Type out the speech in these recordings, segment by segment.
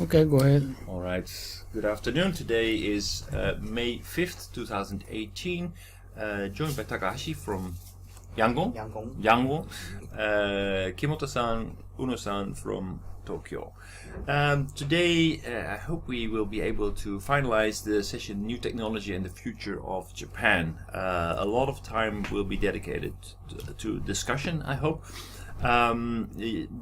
Okay, go ahead. All right. Good afternoon. Today is May 5th, 2018. Joined by Takahashi from Yangon. Kimoto-san, Uno-san from Tokyo. Today, I hope we will be able to finalize the session New Technology and the Future of Japan. A lot of time will be dedicated to discussion, I hope.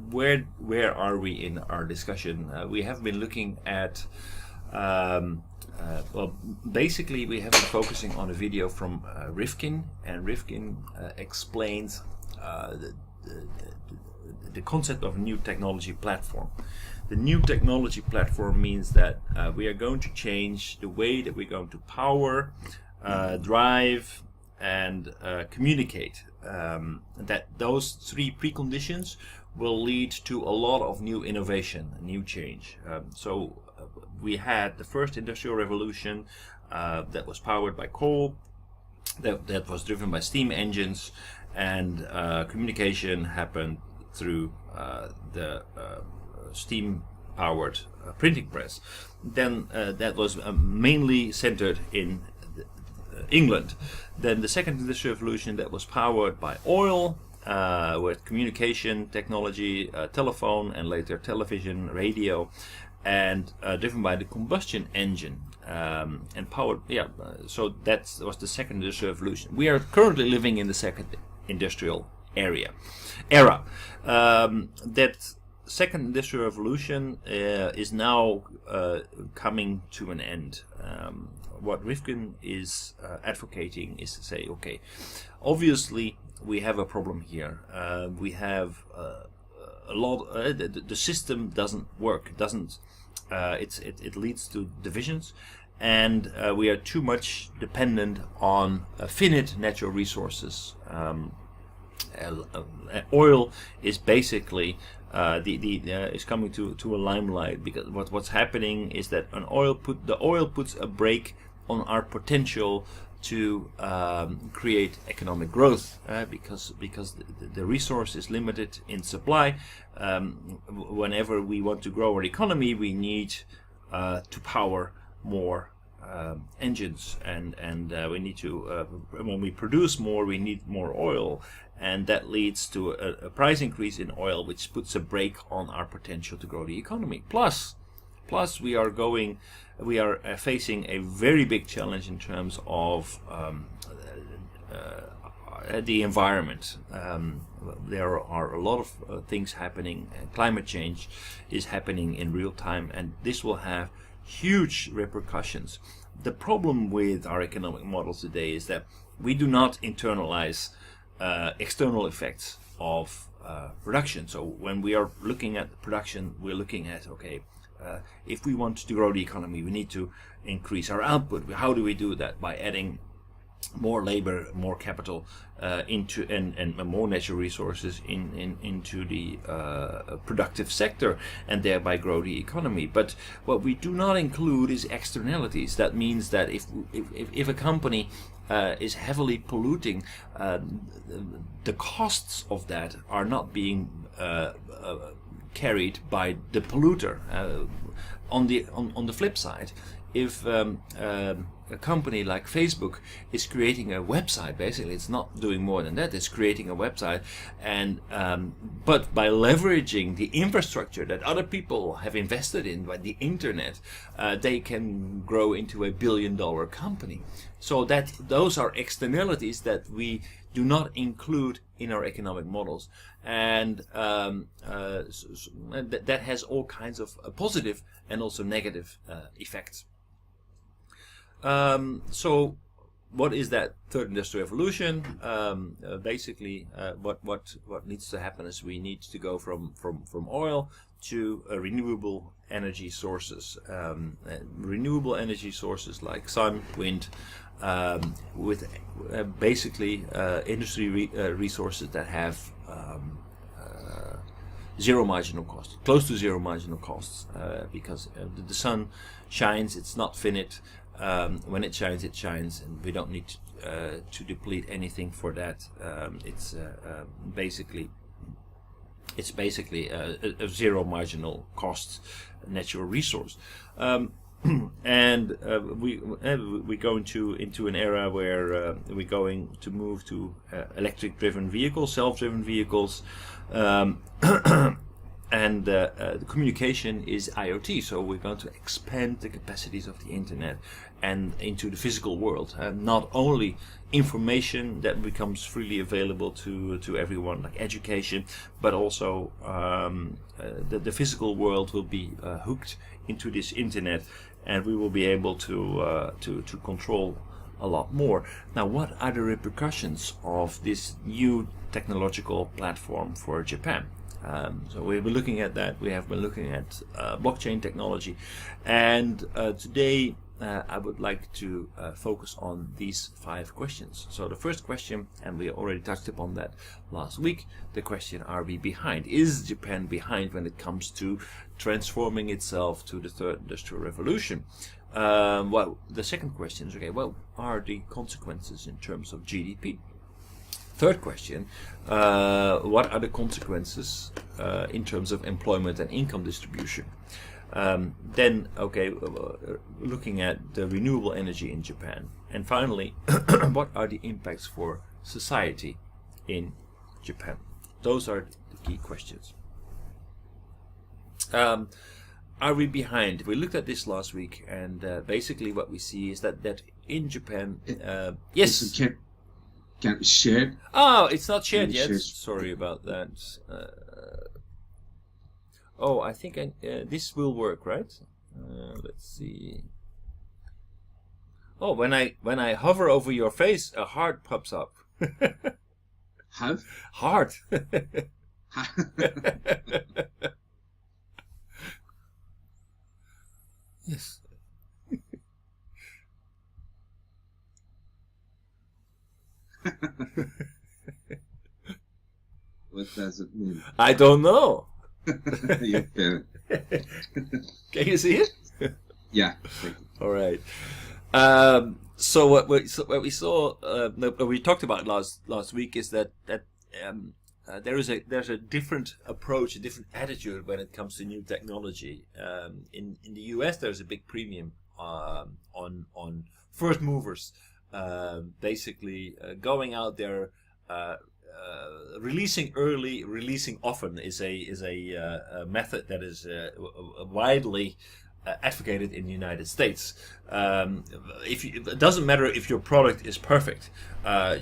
Where are we in our discussion? We have been looking at basically we have been focusing on a video from Rifkin, and Rifkin explains the concept of a new technology platform. The new technology platform means that we are going to change the way that we're going to power, drive, and communicate. That those three preconditions will lead to a lot of new innovation, new change. We had the first industrial revolution that was powered by coal, that was driven by steam engines, and communication happened through the steam-powered printing press. Then that was mainly centered in England. Then the second industrial revolution that was powered by oil, with communication technology, telephone, and later television, radio, and driven by the combustion engine and powered. So that was the second industrial revolution. We are currently living in the second industrial era. That second industrial revolution is now coming to an end. What Rifkin is advocating is to say, okay, obviously we have a problem here. We have a lot. The system doesn't work. It leads to divisions, and we are too much dependent on finite natural resources. Oil is basically is coming to a limelight, because what's happening is that the oil puts a brake on our potential to create economic growth, because the resource is limited in supply. Whenever we want to grow our economy, we need to power more engines, and we need to when we produce more, we need more oil, and that leads to a price increase in oil, which puts a brake on our potential to grow the economy. Plus we are facing a very big challenge in terms of the environment. There are a lot of things happening, and climate change is happening in real time, and this will have huge repercussions. The problem with our economic models today is that we do not internalize external effects of production. So when we are looking at production, we're looking at, okay, if we want to grow the economy, we need to increase our output. How do we do that? By adding more labor, more capital into and more natural resources into the productive sector, and thereby grow the economy. But what we do not include is externalities. That means that if a company is heavily polluting, the costs of that are not being carried by the polluter. On the flip side, if a company like Facebook is creating a website, basically it's not doing more than that. It's creating a website, and but by leveraging the infrastructure that other people have invested in, by the internet, they can grow into a billion-dollar company. So those are externalities that we do not include in our economic models, and that has all kinds of positive and also negative effects. So what is that third industrial revolution? Basically, what needs to happen is we need to go from oil to renewable energy sources. Renewable energy sources like sun, wind, with basically industry resources that have zero marginal cost, close to zero marginal costs, because the sun shines, it's not finite. When it shines, and we don't need to deplete anything for that. It's basically It's basically a zero marginal cost natural resource. And we go into an era where we're going to move to electric-driven vehicles, self-driven vehicles, and the communication is IoT. So we're going to expand the capacities of the internet and into the physical world, and not only information that becomes freely available to everyone, like education, but also the physical world will be hooked into this internet, and we will be able to control a lot more. Now, what are the repercussions of this new technological platform for Japan? So we've been looking at that. We have been looking at blockchain technology, and today I would like to focus on these 5 questions. So the first question, and we already touched upon that last week, the question: are we behind? Is Japan behind when it comes to transforming itself to the third industrial revolution? Well, the second question is, okay, what are the consequences in terms of GDP? Third question, what are the consequences in terms of employment and income distribution? Then, okay, looking at the renewable energy in Japan. And finally, what are the impacts for society in Japan? Those are the key questions. Are we behind? We looked at this last week, and basically what we see is that in Japan, yes. Can share? Oh, it's not shared yet. Sorry about that. Oh, I think this will work, right? Let's see. Oh, when I hover over your face, a heart pops up. Have? Heart. Yes. What does it mean? I don't know. You can. Can you see it? Yeah. All right. So what we saw, what we talked about last week is that there's a different approach, a different attitude when it comes to new technology. In the US, there's a big premium on first movers. Basically, going out there, releasing early, releasing often is a method that is widely advocated in the United States. It doesn't matter if your product is perfect,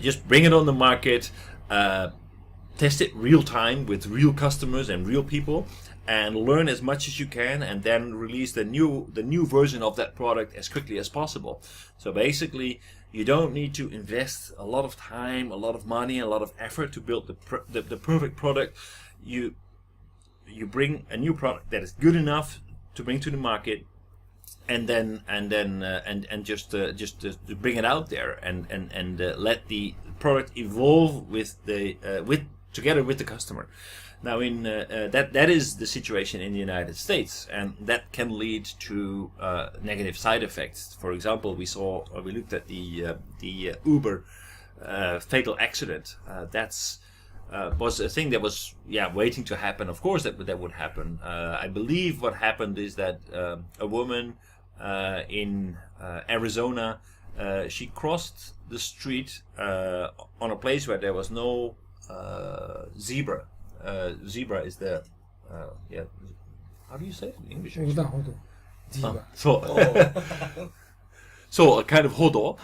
just bring it on the market, test it real time with real customers and real people, and learn as much as you can, and then release the new version of that product as quickly as possible. So basically, you don't need to invest a lot of time, a lot of money, a lot of effort to build the perfect product. You bring a new product that is good enough to bring to the market, and just bring it out there and let the product evolve together with the customer. Now, in that is the situation in the United States, and that can lead to negative side effects. For example, we looked at the Uber fatal accident. That's was a thing that was waiting to happen. Of course, that would happen. I believe what happened is that a woman in Arizona, she crossed the street on a place where there was no zebra. Zebra is the how do you say it in English? Zebra. So a kind of hodo.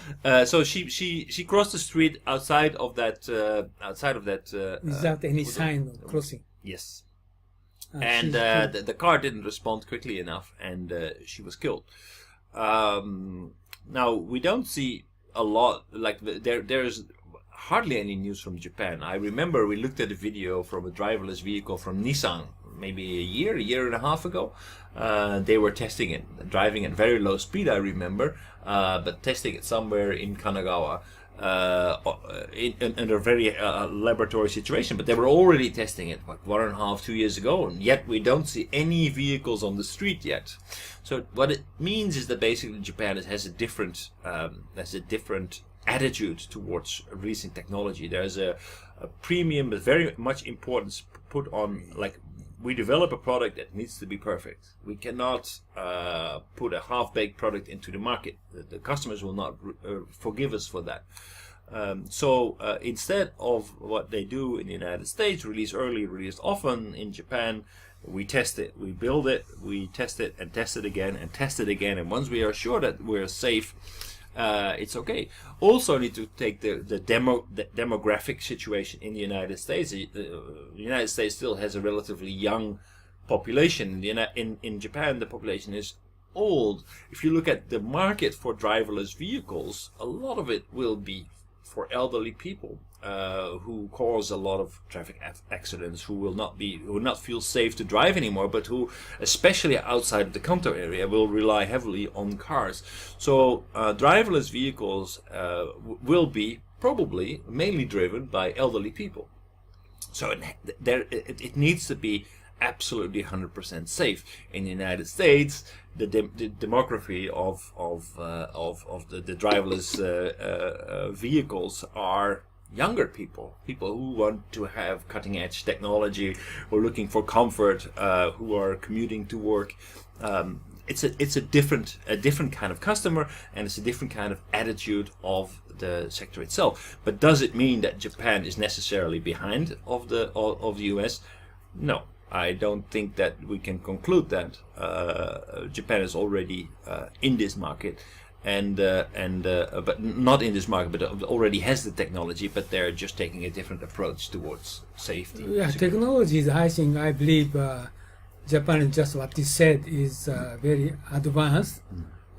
So she crossed the street outside of that without any sign of crossing. Yes. And the car didn't respond quickly enough, and she was killed. Now we don't see a lot, like there's hardly any news from Japan. I remember we looked at a video from a driverless vehicle from Nissan maybe a year and a half ago. They were testing it, driving at very low speed, I remember, but testing it somewhere in Kanagawa in a very laboratory situation. But they were already testing it like 1.5-2 years ago, and yet we don't see any vehicles on the street yet. So what it means is that basically Japan has a different attitude towards releasing technology. There's a premium, but very much importance put on, like, we develop a product that needs to be perfect. We cannot put a half-baked product into the market. The customers will not forgive us for that. So instead of what they do in the United States, release early, release often, in Japan, we test it, we build it, we test it, and test it again, and test it again. And once we are sure that we're safe, it's okay. Also need to take the demographic situation in the United States. The United States still has a relatively young population. In Japan, the population is old. If you look at the market for driverless vehicles, a lot of it will be for elderly people who cause a lot of traffic accidents, who will not feel safe to drive anymore, but who, especially outside the Kanto area, will rely heavily on cars. So driverless vehicles will be probably mainly driven by elderly people. So it needs to be absolutely 100% safe. In the United States, the demography of the driverless vehicles are younger people who want to have cutting edge technology, who are looking for comfort, who are commuting to work. It's a different kind of customer, and it's a different kind of attitude of the sector itself. But does it mean that Japan is necessarily behind of the US? No. I don't think that we can conclude that. Japan is already in this market, but not in this market, but already has the technology. But they're just taking a different approach towards safety. Yeah, technologies. I believe Japan, just what you said, is very advanced,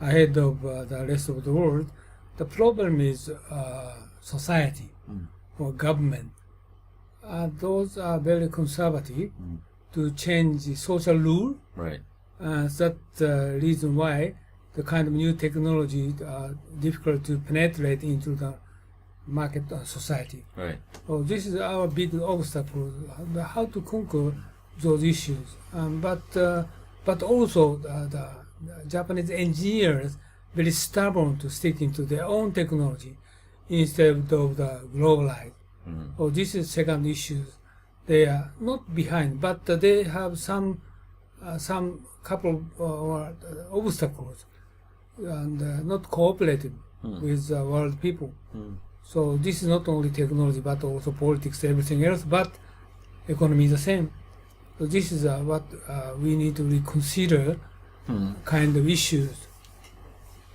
ahead of the rest of the world. The problem is society or government. Those are very conservative. To change the social rule. Right. That's the reason why the kind of new technology are difficult to penetrate into the market society. Right. So this is our big obstacle, how to conquer those issues. But also the Japanese engineers very stubborn to stick into their own technology instead of the globalized. So this is second issue. They are not behind, but they have some couple of obstacles and not cooperating with world people. So this is not only technology, but also politics, everything else. But economy is the same. So this is what we need to reconsider, kind of issues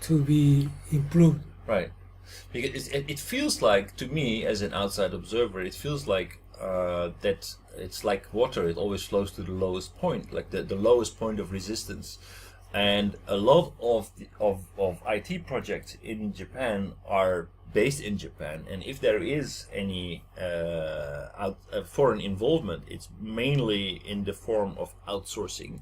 to be improved. Right. Because it feels like, to me as an outside observer, it feels like that it's like water. It always flows to the lowest point, like the lowest point of resistance. And a lot of IT projects in Japan are based in Japan. And if there is any foreign involvement, it's mainly in the form of outsourcing,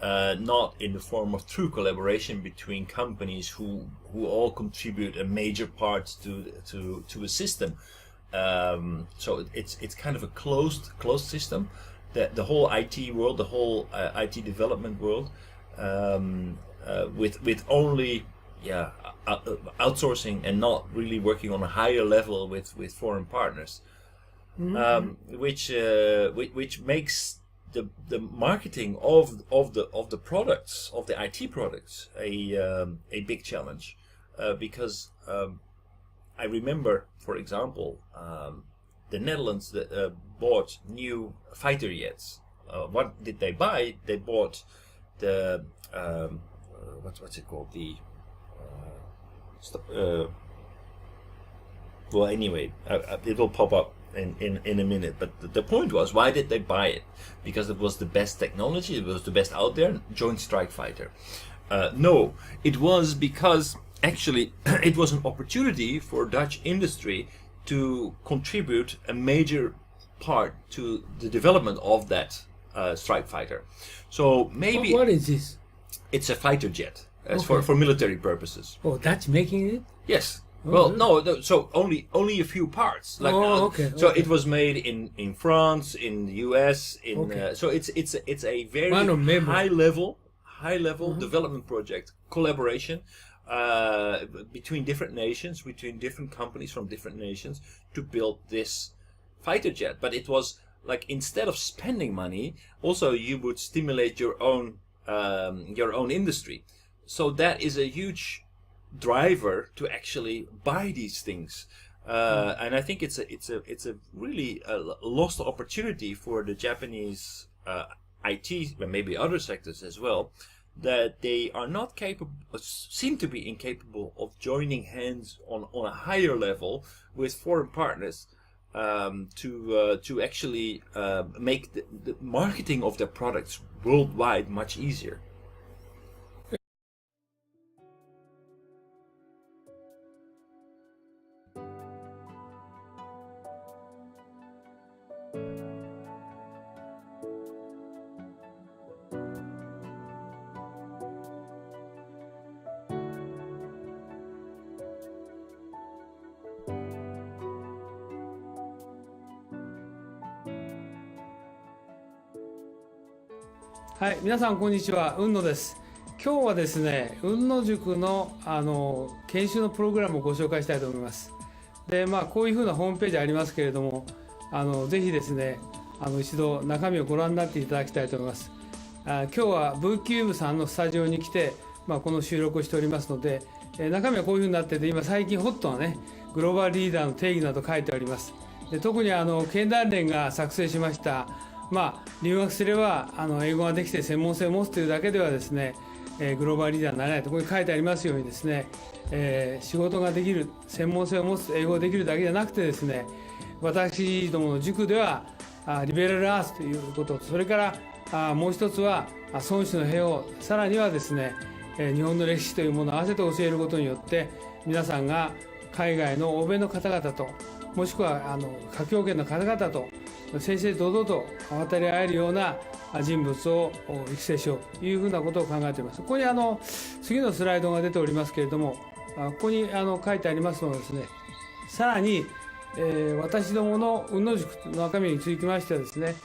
not in the form of true collaboration between companies who all contribute a major part to a system. So it's kind of a closed system. The whole IT world, the whole IT development world, with only outsourcing and not really working on a higher level with foreign partners, which makes the marketing of the products, of the IT products, a big challenge, because I remember, for example, the Netherlands that bought new fighter jets. What did they buy? They bought the what's it called? The well, anyway, it will pop up in a minute. But the point was, why did they buy it? Because it was the best technology. It was the best out there. Joint Strike Fighter. No, it was because actually it was an opportunity for Dutch industry to contribute a major part to the development of that strike fighter. So maybe what is this? It's a fighter jet. It's for military purposes. Oh, Dutch making it? Yes. Oh, well, really? no. So only a few parts. Like, So it was made in France, in the US. So it's a very high level development project, collaboration. between different nations, between different companies from different nations to build this fighter jet. But it was like, instead of spending money, also you would stimulate your own industry. So that is a huge driver to actually buy these things. And I think it's a really lost opportunity for the Japanese IT, and maybe other sectors as well, that they are not capable, seem to be incapable of joining hands on a higher level with foreign partners to actually make the marketing of their products worldwide much easier.はい、皆さんこんにちは、雲野です。今日はですね、雲野塾の研修のプログラムをご紹介したいと思います。で、こういうふうなホームページありますけれども、ぜひですね、一度中身をご覧になっていただきたいと思います。今日は V-Cube さんのスタジオに来て、この収録をしておりますので、中身はこういうふうになってて、今最近ホットなね、グローバルリーダーの定義など書いてあります。で、特に経団連が作成しました、留学すれば英語ができて専門性を持つというだけではですね、グローバルリーダーになれないとここに書いてありますようにですね、仕事ができる、専門性を持つ、英語ができるだけじゃなくてですね、私どもの塾ではリベラルアーツということと、それからもう一つは孫子の兵を、さらにはですね、日本の歴史というものを合わせて教えることによって、皆さんが海外の欧米の方々と、もしくは華僑圏の方々と正々堂々と渡り合えるような人物を育成しようというふうなことを考えております。ここに次のスライドが出ておりますけれども、ここに書いてありますのはですね、さらに、私どもの雲野塾の中身につきましてはですね、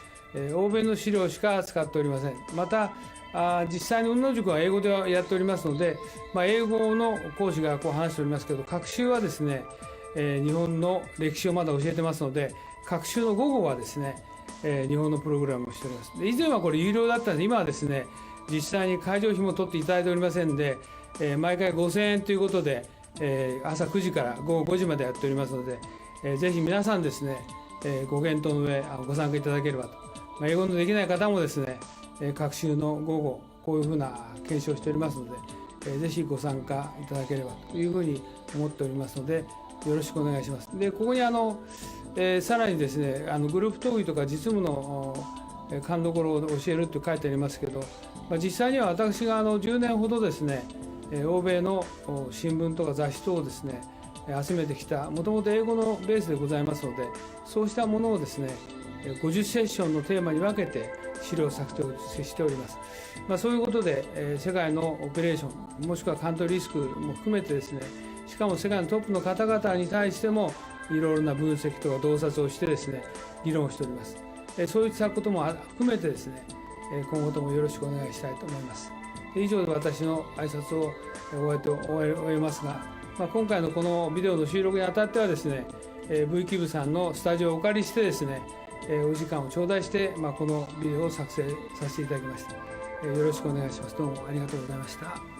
欧米の資料しか使っておりません。また実際に雲野塾は英語でやっておりますので、英語の講師がこう話しておりますけど、学習はですね、日本の歴史をまだ教えてますので、学習の午後はですね、日本のプログラムをしております。で、以前はこれ有料だったので、今はですね、実際に会場費も取っていただいておりませんで、毎回5000円ということで、朝9時から午後5時までやっておりますので、ぜひ皆さんですね、ご検討の上ご参加いただければと。英語のできない方もですね、学習の午後こういうふうな研修をしておりますので、ぜひご参加いただければというふうに思っておりますので、よろしくお願いします。で、ここにさらにですね、グループ討議とか実務の勘どころを教えると書いてありますけど、実際には私が10年ほどですね、欧米の新聞とか雑誌等をですね、集めてきた、もともと英語のベースでございますので、そうしたものをですね、50セッションのテーマに分けて資料作成をしております。そういうことで、世界のオペレーション、もしくはカントリーリスクも含めてですね、しかも世界のトップの方々に対してもいろいろな分析とか洞察をしてですね、議論をしております。そういったことも含めてですね、今後ともよろしくお願いしたいと思います。以上で私の挨拶を終えますが、今回のこのビデオの収録にあたってはですね、V-Cube さんのスタジオをお借りしてですね、お時間を頂戴して、このビデオを作成させていただきました。よろしくお願いします。どうもありがとうございました。